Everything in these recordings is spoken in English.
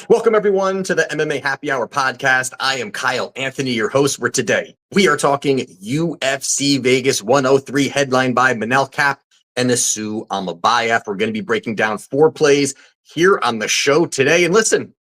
Welcome, everyone, to the MMA Happy Hour podcast. I am Kyle Anthony, your host for today. We are talking UFC Vegas 103, headlined by Manel Kape and Asu Almabayev. We're going to be breaking down 4 plays here on the show today. And listen,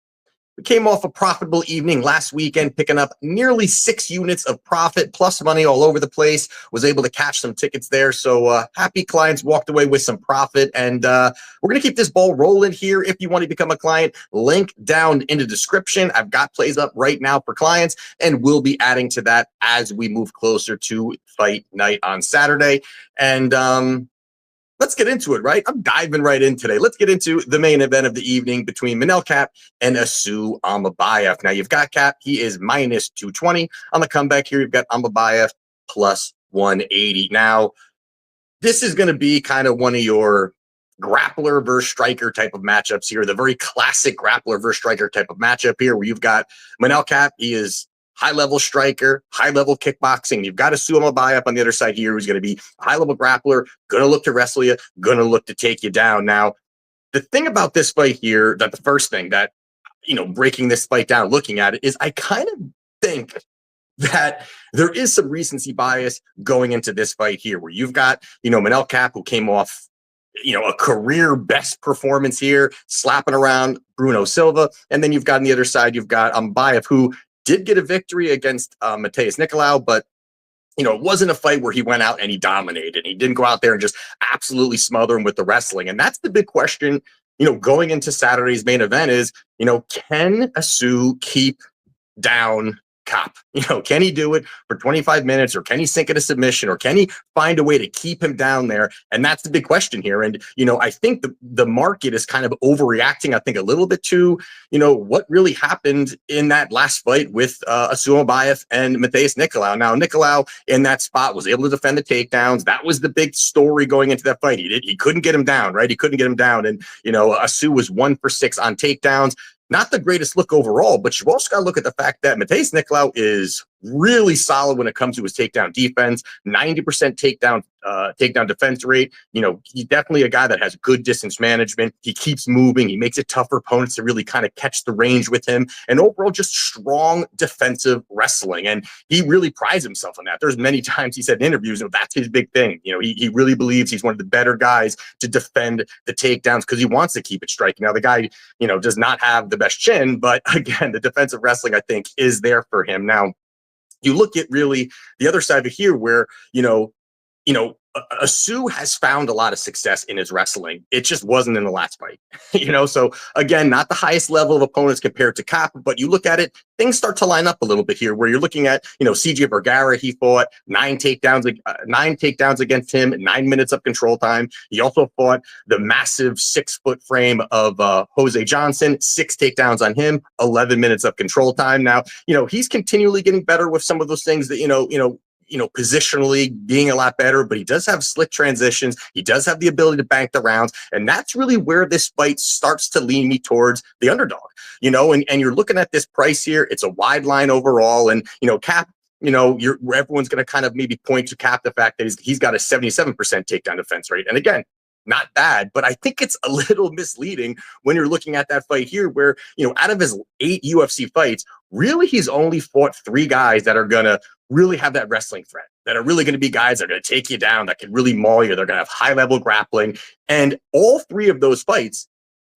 we came off a profitable evening last weekend, picking up nearly 6 units of profit, plus money all over the place. Was able to catch some tickets there. So happy clients walked away with some profit. And we're going to keep this ball rolling here. If you want to become a client, link down in the description. I've got plays up right now for clients, and we'll be adding to that as we move closer to fight night on Saturday. And let's get into it, right? I'm diving right in today. Let's get into the main event of the evening between Manel Kape and Asu Almabayev. Now, you've got Kape. He is minus 220. On the comeback here, you've got Almabayev plus 180. Now, this is going to be kind of one of your grappler versus striker type of matchups here, the very classic grappler versus striker type of matchup here, where you've got Manel Kape. He is high-level striker, high-level kickboxing. You've got Asu Almabayev on the other side here, who's going to be a high-level grappler, going to look to wrestle you, going to look to take you down. Now, the thing about this fight here, that the first thing that, breaking this fight down, looking at it, is I kind of think that there is some recency bias going into this fight here, where you've got, Manel Kape, who came off a career best performance here, slapping around Bruno Silva. And then you've got on the other side, you've got Almabayev, who did get a victory against Matheus Nicolau, but it wasn't a fight where he went out and he dominated. He didn't go out there and just absolutely smother him with the wrestling. And that's the big question, going into Saturday's main event is, can Asu keep down Kape? Can he do it for 25 minutes, or can he sink in a submission, or can he find a way to keep him down there? And that's the big question here. And, I think the market is kind of overreacting, I think, a little bit to, what really happened in that last fight with Asu Almabayev and Matheus Nicolau. Now, Nicolau in that spot was able to defend the takedowns. That was the big story going into that fight. He couldn't get him down, right? He couldn't get him down. And, Asu was 1 for 6 on takedowns. Not the greatest look overall, but you've also got to look at the fact that Matheus Nicolau is really solid when it comes to his takedown defense, 90% takedown defense rate. He's definitely a guy that has good distance management. He keeps moving. He makes it tough for opponents to really kind of catch the range with him, and overall just strong defensive wrestling. And he really prides himself on that. There's many times he said in interviews, that's his big thing. He really believes he's one of the better guys to defend the takedowns because he wants to keep it striking. Now, the guy, does not have the best chin, but again, the defensive wrestling, I think, is there for him. Now, you look at really the other side of it here where, Asu has found a lot of success in his wrestling. It just wasn't in the last fight, So again, not the highest level of opponents compared to Kape, but you look at it, things start to line up a little bit here, where you're looking at, CJ Vergara. He fought 9 takedowns against him, 9 minutes of control time. He also fought the massive 6-foot frame of Jose Johnson, 6 takedowns on him, 11 minutes of control time. Now, he's continually getting better with some of those things that, positionally being a lot better, but he does have slick transitions. He does have the ability to bank the rounds. And that's really where this fight starts to lean me towards the underdog, and you're looking at this price here. It's a wide line overall. And, Kape, everyone's going to kind of maybe point to Kape the fact that he's got a 77% takedown defense rate. And again, not bad, but I think it's a little misleading when you're looking at that fight here where, out of his 8 UFC fights, really he's only fought 3 guys that are going to really have that wrestling threat, that are really going to be guys that are going to take you down, that can really maul you. They're going to have high-level grappling. And all 3 of those fights,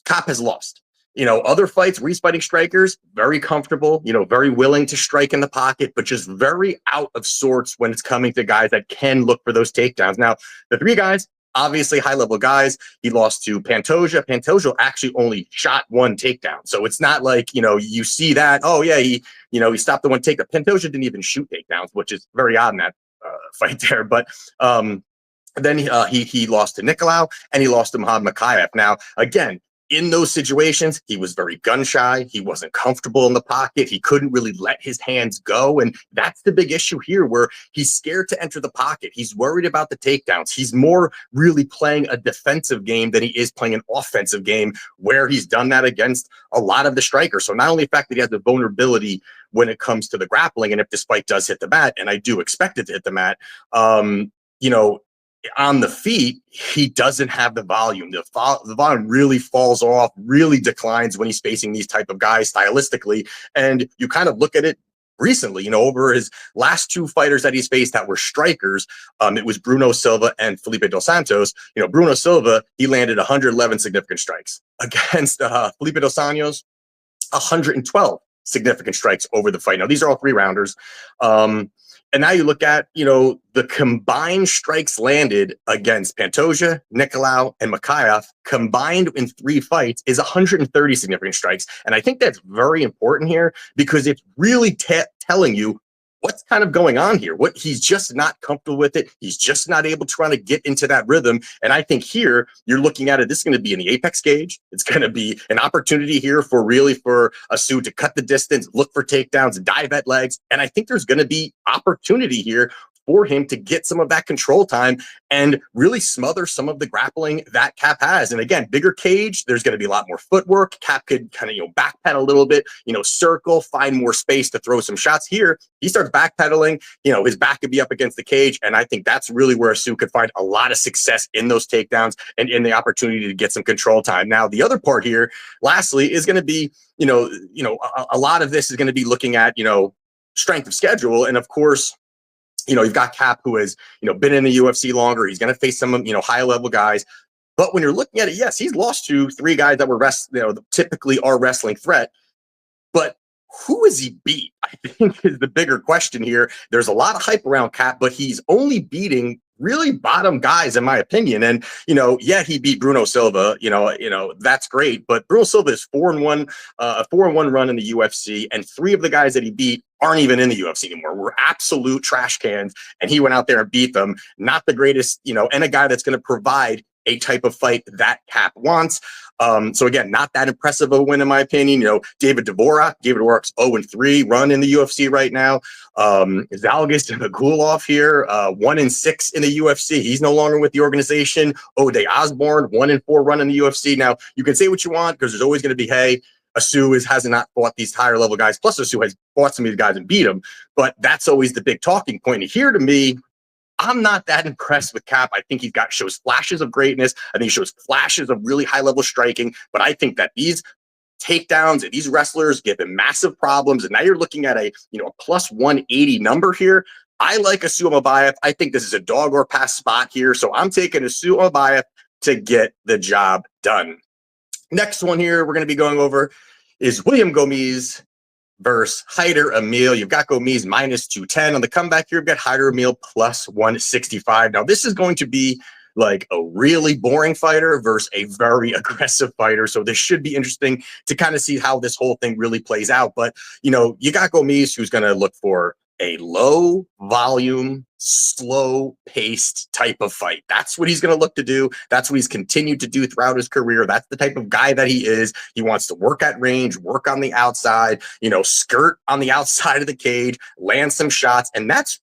Kape has lost. Other fights where he's fighting strikers, very comfortable, very willing to strike in the pocket, but just very out of sorts when it's coming to guys that can look for those takedowns. Now, the 3 guys, obviously high-level guys. He lost to Pantoja. Pantoja actually only shot 1 takedown. So it's not like, you see that, oh yeah, he stopped the 1 takedown. Pantoja didn't even shoot takedowns, which is very odd in that fight there. But then he lost to Nicolau, and he lost to Muhammad Mokaev. Now, again, in those situations, he was very gun shy. He wasn't comfortable in the pocket. He couldn't really let his hands go. And that's the big issue here, where he's scared to enter the pocket. He's worried about the takedowns. He's more really playing a defensive game than he is playing an offensive game, where he's done that against a lot of the strikers. So not only the fact that he has the vulnerability when it comes to the grappling, and if this fight does hit the mat, and I do expect it to hit the mat, on the feet, he doesn't have the volume. The volume really falls off, really declines when he's facing these type of guys stylistically. And you kind of look at it recently, over his last two fighters that he's faced that were strikers, it was Bruno Silva and Felipe Dos Santos. Bruno Silva, he landed 111 significant strikes against Felipe Dos Santos, 112 significant strikes over the fight. Now, these are all 3-rounders. And now you look at, the combined strikes landed against Pantoja, Nicolau, and Makayev combined in 3 fights is 130 significant strikes. And I think that's very important here because it's really telling you what's kind of going on here. What he's just not comfortable with it. He's just not able to try to get into that rhythm. And I think here you're looking at it. This is going to be in the apex cage. It's going to be an opportunity here for Asu to cut the distance, look for takedowns, dive at legs. And I think there's going to be opportunity here for him to get some of that control time and really smother some of the grappling that Cap has. And again, bigger cage, there's going to be a lot more footwork. Cap could kind of, backpedal a little bit, circle, find more space to throw some shots. Here, he starts backpedaling, his back could be up against the cage. And I think that's really where Asu could find a lot of success in those takedowns and in the opportunity to get some control time. Now, the other part here, lastly, is going to be, a lot of this is going to be looking at, strength of schedule. And of course, you've got Cap, who has, been in the UFC longer. He's going to face some, high level guys. But when you're looking at it, yes, he's lost to 3 guys that were typically are wrestling threat. But who has he beat? I think is the bigger question here. There's a lot of hype around Cap, but he's only beating really bottom guys, in my opinion. And, he beat Bruno Silva, that's great. But Bruno Silva is 4-1, a 4-1 run in the UFC. And 3 of the guys that he beat aren't even in the UFC anymore. We're absolute trash cans. And he went out there and beat them. Not the greatest, and a guy that's going to provide a type of fight that Cap wants. So again, not that impressive of a win, in my opinion. David Dvorak's 0-3 run in the UFC right now. Zalgis and Magulov here, 1-6 in the UFC. He's no longer with the organization. Ode Osborne, 1-4 run in the UFC. Now, you can say what you want because there's always going to be, hey, Asu has not fought these higher level guys. Plus, Asu has fought some of these guys and beat them. But that's always the big talking point. And here, to me, I'm not that impressed with Cap. I think shows flashes of greatness. I think he shows flashes of really high level striking. But I think that these takedowns and these wrestlers give him massive problems. And now you're looking at a plus 180 number here. I like Asu Almabayev. I think this is a dog or pass spot here. So I'm taking Asu Almabayev to get the job done. Next one here we're going to be going over is William Gomis versus Haider Emil. You've got Gomis minus 210 on the comeback here. You've got Haider Emil plus 165. Now, this is going to be like a really boring fighter versus a very aggressive fighter. So this should be interesting to kind of see how this whole thing really plays out. But, you got Gomis, who's going to look for a low volume, slow paced type of fight. That's what he's going to look to do. That's what he's continued to do throughout his career. That's the type of guy that he is. He wants to work at range, work on the outside, skirt on the outside of the cage, land some shots. And that's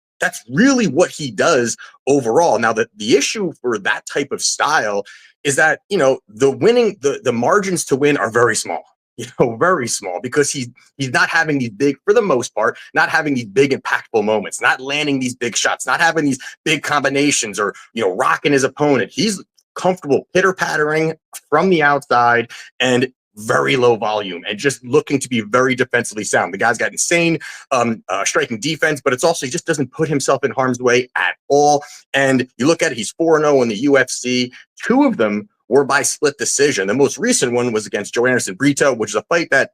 really what he does overall. Now, the issue for that type of style is that, the margins to win are very small. Very small, because he's not having these big, for the most part, not having these big impactful moments, not landing these big shots, not having these big combinations or, rocking his opponent. He's comfortable pitter-pattering from the outside and very low volume and just looking to be very defensively sound. The guy's got insane striking defense, but it's also, he just doesn't put himself in harm's way at all. And you look at it, he's 4-0 in the UFC. 2 of them were by split decision. The most recent one was against Joe Anderson Brito, which is a fight that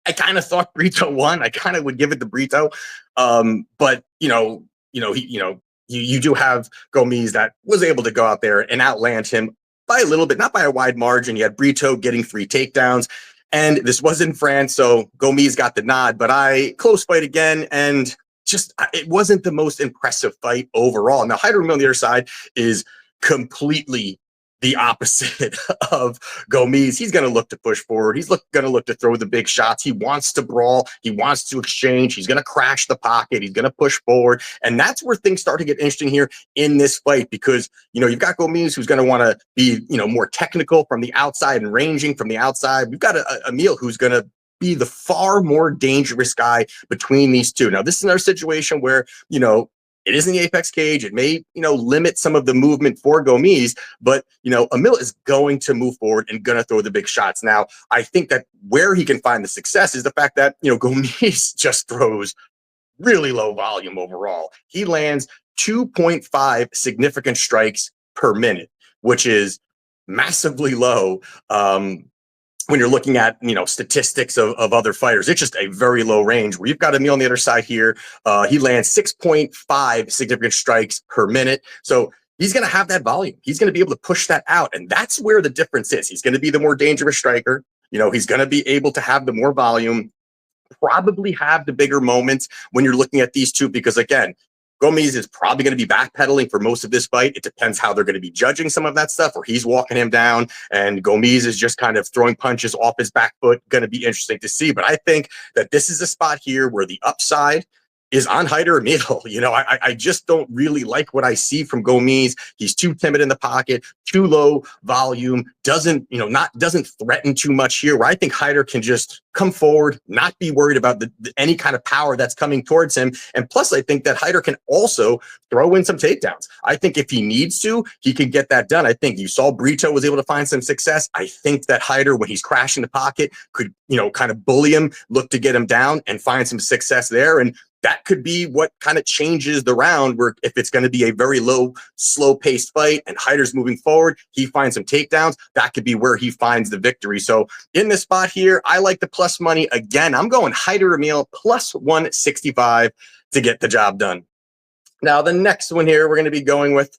I kind of thought Brito won. I kind of would give it to Brito. But you do have Gomis that was able to go out there and outland him by a little bit, not by a wide margin. You had Brito getting 3 takedowns, and this was in France, so Gomis got the nod. But close fight again, and just it wasn't the most impressive fight overall. Now, Haider Emil on the other side is completely the opposite of Gomis. He's going to look to push forward. He's going to look to throw the big shots. He wants to brawl. He wants to exchange. He's going to crash the pocket. He's going to push forward. And that's where things start to get interesting here in this fight, because, you've got Gomis, who's going to want to be, more technical from the outside and ranging from the outside. We've got Emil, who's going to be the far more dangerous guy between these two. Now, this is another situation where, It is in the apex cage. It may, limit some of the movement for Gomes, but, Emil is going to move forward and going to throw the big shots. Now, I think that where he can find the success is the fact that, Gomes just throws really low volume overall. He lands 2.5 significant strikes per minute, which is massively low. When you're looking at, statistics of other fighters, it's just a very low range. Where you've got Emil on the other side here. He lands 6.5 significant strikes per minute. So he's going to have that volume. He's going to be able to push that out. And that's where the difference is. He's going to be the more dangerous striker. He's going to be able to have the more volume, probably have the bigger moments when you're looking at these two, because again, Gomes is probably going to be backpedaling for most of this fight. It depends how they're going to be judging some of that stuff, or he's walking him down and Gomes is just kind of throwing punches off his back foot. Going to be interesting to see. But I think that this is a spot here where the upside is on Haider Emil. I just don't really like what I see from Gomes. He's too timid in the pocket, too low volume, doesn't threaten too much here, where I think Haider can just come forward, not be worried about any kind of power that's coming towards him. And plus, I think that Haider can also throw in some takedowns. I think if he needs to, he can get that done. I think you saw Brito was able to find some success. I think that Haider, when he's crashing the pocket, could, kind of bully him, look to get him down and find some success there. And that could be what kind of changes the round, where if it's going to be a very low, slow-paced fight and Haider's moving forward, he finds some takedowns. That could be where he finds the victory. So in this spot here, I like the plus money. Again, I'm going Haider Emil plus 165 to get the job done. Now, the next one here we're going to be going with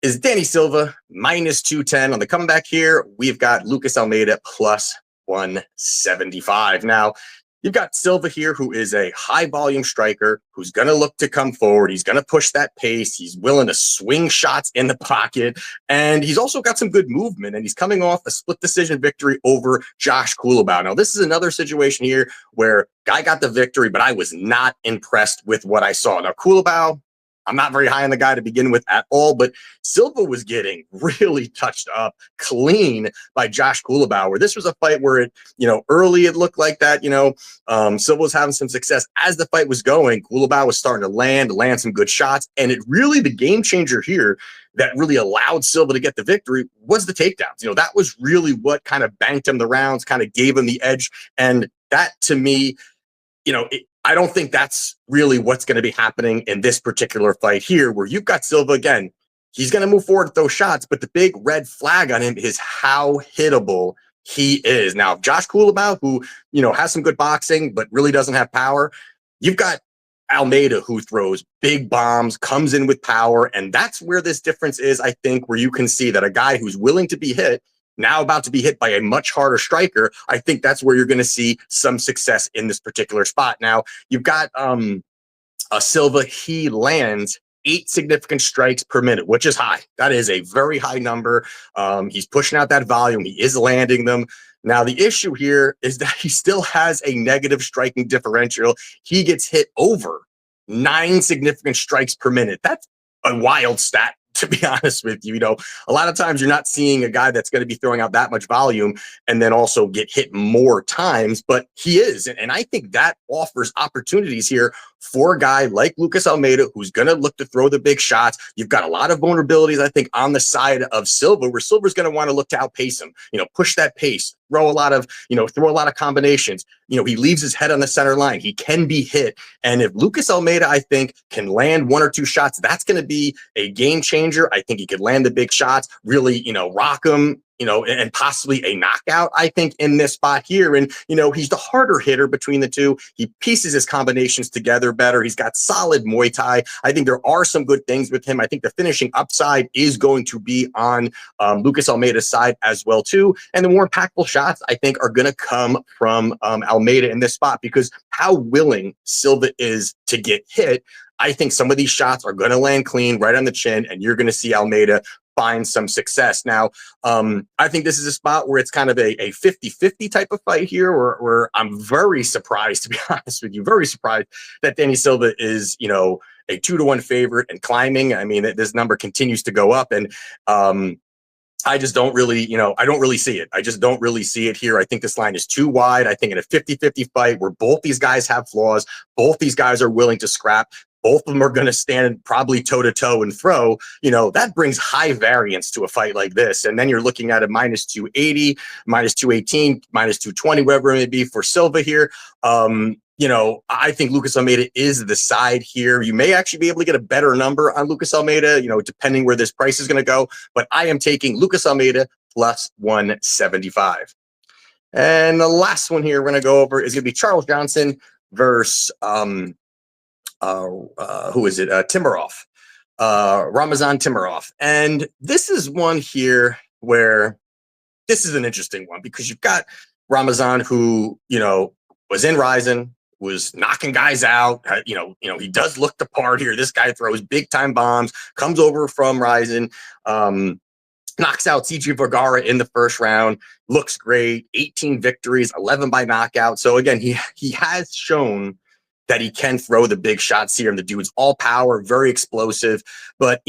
is Danny Silva, minus 210. On the comeback here, we've got Lucas Almeida plus 175. Now, you've got Silva here, who is a high volume striker who's going to look to come forward. He's going to push that pace. He's willing to swing shots in the pocket. And he's also got some good movement. And he's coming off a split decision victory over Josh Kulabau. Now, this is another situation here where guy got the victory, but I was not impressed with what I saw. Now, Kulabau, I'm not very high on the guy to begin with at all, but Silva was getting really touched up clean by Josh Kulabau, where this was a fight where it, early it looked like that, Silva was having some success. As the fight was going, Kulabau was starting to land some good shots. And it really, the game changer here that really allowed Silva to get the victory was the takedowns. That was really what kind of banked him the rounds, kind of gave him the edge. And that, to me, I don't think that's really what's going to be happening in this particular fight here, where you've got Silva again. He's going to move forward with those shots, but the big red flag on him is how hittable he is. Now, Josh Kulabau, who, has some good boxing, but really doesn't have power. You've got Almeida, who throws big bombs, comes in with power. And that's where this difference is, I think, where you can see that a guy who's willing to be hit, now about to be hit by a much harder striker. I think that's where you're going to see some success in this particular spot. Now, you've got a Silva. He lands 8 significant strikes per minute, which is high. That is a very high number. He's pushing out that volume. He is landing them. Now, the issue here is that he still has a negative striking differential. He gets hit over 9 significant strikes per minute. That's a wild stat, to be honest with you. A lot of times you're not seeing a guy that's going to be throwing out that much volume and then also get hit more times, but he is. And I think that offers opportunities here for a guy like Lucas Almeida, who's going to look to throw the big shots. You've got a lot of vulnerabilities, I think, on the side of Silva, where Silva's going to want to look to outpace him, push that pace, throw a lot of combinations. He leaves his head on the center line. He can be hit. And if Lucas Almeida, I think, can land 1 or 2 shots, that's going to be a game changer. I think he could land the big shots, really, rock him, and possibly a knockout, I think, in this spot here. And, he's the harder hitter between the two. He pieces his combinations together better. He's got solid Muay Thai. I think there are some good things with him. I think the finishing upside is going to be on Lucas Almeida's side as well, too. And the more impactful shots, I think, are going to come from Almeida in this spot, because how willing Silva is to get hit, I think some of these shots are going to land clean right on the chin, and you're going to see Almeida find some success. Now, I think this is a spot where it's kind of a 50-50 type of fight here, where I'm very surprised, to be honest with you, very surprised that Danny Silva is, a 2-1 favorite and climbing. I mean, this number continues to go up, and I just don't really, I don't really see it. I just don't really see it here. I think this line is too wide. I think in a 50-50 fight where both these guys have flaws, both these guys are willing to scrap, Both of them are going to stand probably toe to toe and throw. That brings high variance to a fight like this. And then you're looking at a minus 280, minus 218, minus 220, whatever it may be for Silva here. I think Lucas Almeida is the side here. You may actually be able to get a better number on Lucas Almeida, depending where this price is going to go. But I am taking Lucas Almeida plus 175. And the last one here we're going to go over is going to be Charles Johnson versus who is it? Timurov, Ramazan Timurov. And this is one here where this is an interesting one because you've got Ramazan who, was in Ryzen, was knocking guys out. He does look the part here. This guy throws big time bombs, comes over from Ryzen, knocks out CJ Vergara in the first round, looks great, 18 victories, 11 by knockout. So again, he has shown that he can throw the big shots here. And the dude's all power, very explosive. But,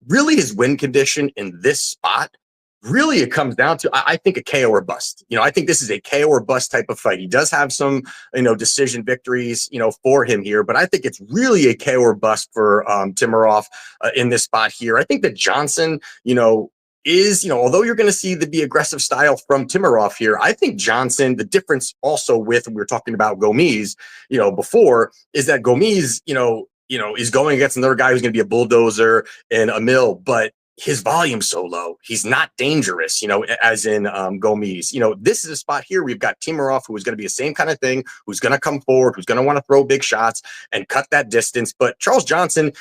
really his win condition in this spot, really it comes down to, I think, a KO or bust. I think this is a KO or bust type of fight. He does have some, decision victories, for him here. But I think it's really a KO or bust for Timurov in this spot here. I think that Johnson, is, although you're going to see the aggressive style from Timurov here, I think Johnson, the difference also with, we were talking about Gomes, before, is that Gomes, is going against another guy who's going to be a bulldozer and a mill, but his volume's so low. He's not dangerous, as in Gomes. This is a spot here. We've got Timurov, who is going to be the same kind of thing, who's going to come forward, who's going to want to throw big shots and cut that distance. But Charles Johnson,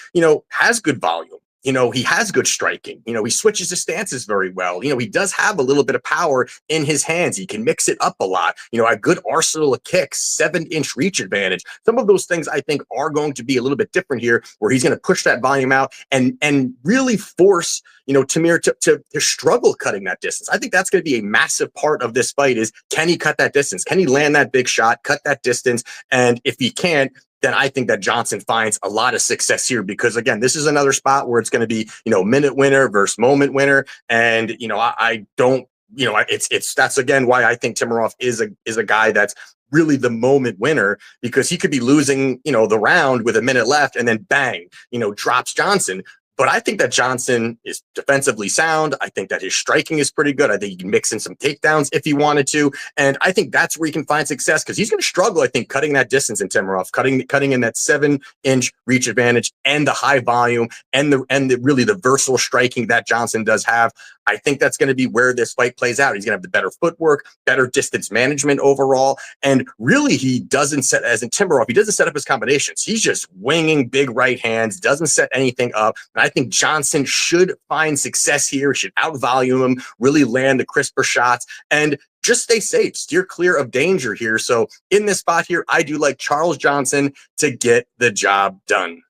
has good volume. He has good striking. He switches his stances very well. He does have a little bit of power in his hands. He can mix it up a lot. A good arsenal of kicks, 7-inch reach advantage. Some of those things I think are going to be a little bit different here, where he's going to push that volume out and really force, Tamir to struggle cutting that distance. I think that's going to be a massive part of this fight is, can he cut that distance? Can he land that big shot, cut that distance? And if he can't, then I think that Johnson finds a lot of success here because, again, this is another spot where it's going to be, minute winner versus moment winner. And, I don't, that's again why I think Timurov is a guy that's really the moment winner, because he could be losing, the round with a minute left and then bang, drops Johnson. But I think that Johnson is defensively sound. I think that his striking is pretty good. I think he can mix in some takedowns if he wanted to. And I think that's where he can find success because he's going to struggle, I think, cutting that distance in Timurov, cutting in that 7-inch reach advantage and the high volume and the really the versatile striking that Johnson does have. I think that's going to be where this fight plays out. He's going to have the better footwork, better distance management overall. And really, he doesn't set, as in Timurov, he doesn't set up his combinations. He's just winging big right hands, doesn't set anything up. And I think Johnson should find success here, should out-volume him, really land the crisper shots, and just stay safe, steer clear of danger here. So in this spot here, I do like Charles Johnson to get the job done.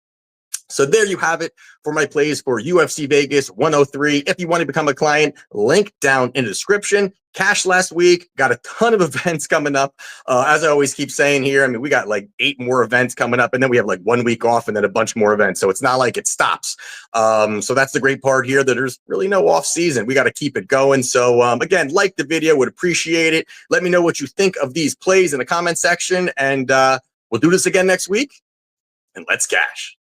So there you have it for my plays for UFC Vegas 103. If you want to become a client, link down in the description. Cash last week, got a ton of events coming up. As I always keep saying here, we got like 8 more events coming up, and then we have like 1 week off and then a bunch more events. So it's not like it stops. So that's the great part here, that there's really no off season. We got to keep it going. So again, like the video, would appreciate it. Let me know what you think of these plays in the comment section, and we'll do this again next week, and let's cash.